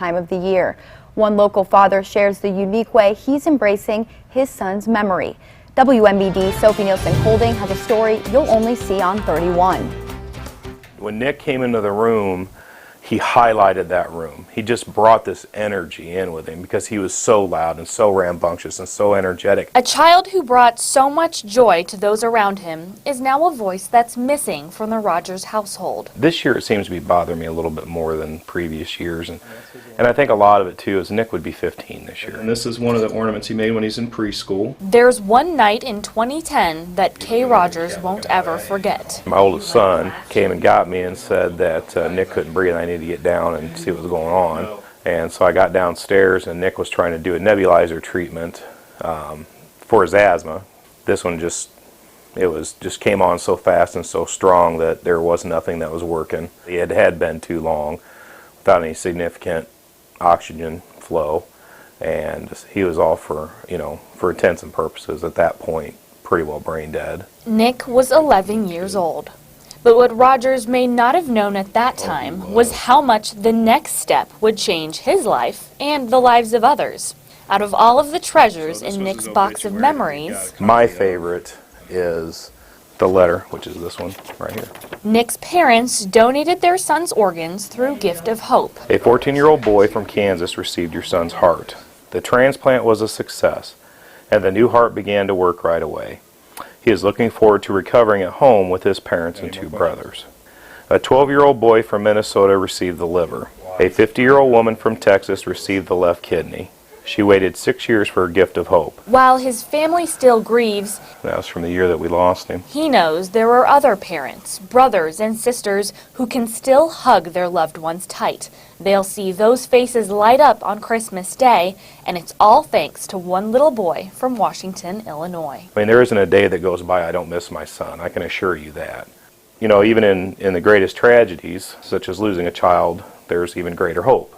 time of the year. One local father shares the unique way he's embracing his son's memory. WMBD Sophie Nielsen-Holding has a story you'll only see on 31. When Nick came into the room, he highlighted that room. He just brought this energy in with him because he was so loud and so rambunctious and so energetic. A child who brought so much joy to those around him is now a voice that's missing from the Rogers household. This year it seems to be bothering me a little bit more than previous years, and I think a lot of it too is Nick would be 15 this year. And this is one of the ornaments he made when he's in preschool. There's one night in 2010 that Kay Rogers won't ever forget. My oldest son came and got me and said that Nick couldn't breathe. I needed to get down and see what was going on. And so I got downstairs and Nick was trying to do a nebulizer treatment for his asthma. This one just came on so fast and so strong that there was nothing that was working. It had been too long without any significant oxygen flow, and he was all for intents and purposes at that point pretty well brain dead. Nick was 11 years old. But what Rogers may not have known at that time was how much the next step would change his life and the lives of others. Out of all of the treasures in Nick's box of memories, my favorite is the letter, which is this one right here. Nick's parents donated their son's organs through Gift of Hope. A 14-year-old boy from Kansas received your son's heart. The transplant was a success, and the new heart began to work right away. He is looking forward to recovering at home with his parents and two brothers. A 12-year-old boy from Minnesota received the liver. A 50-year-old woman from Texas received the left kidney. She waited 6 years for a Gift of Hope. While his family still grieves, that was from the year that we lost him, he knows there are other parents, brothers and sisters who can still hug their loved ones tight. They'll see those faces light up on Christmas Day, and it's all thanks to one little boy from Washington, Illinois. I mean, there isn't a day that goes by I don't miss my son. I can assure you that. You know, even in the greatest tragedies, such as losing a child, there's even greater hope.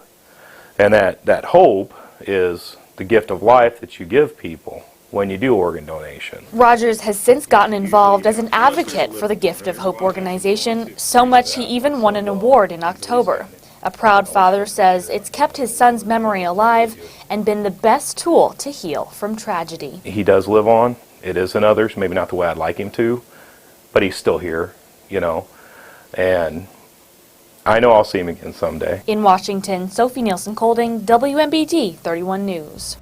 And that hope is the gift of life that you give people when you do organ donation. Rogers has since gotten involved as an advocate for the Gift of Hope organization, so much he even won an award in October. A proud father says it's kept his son's memory alive and been the best tool to heal from tragedy. He does live on. It is in others, maybe not the way I'd like him to, but he's still here, and I know I'll see him again someday. In Washington, Sophie Nielsen-Holding, WMBD 31 News.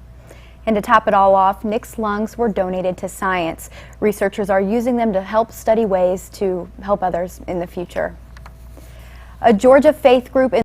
And to top it all off, Nick's lungs were donated to science. Researchers are using them to help study ways to help others in the future. A Georgia faith group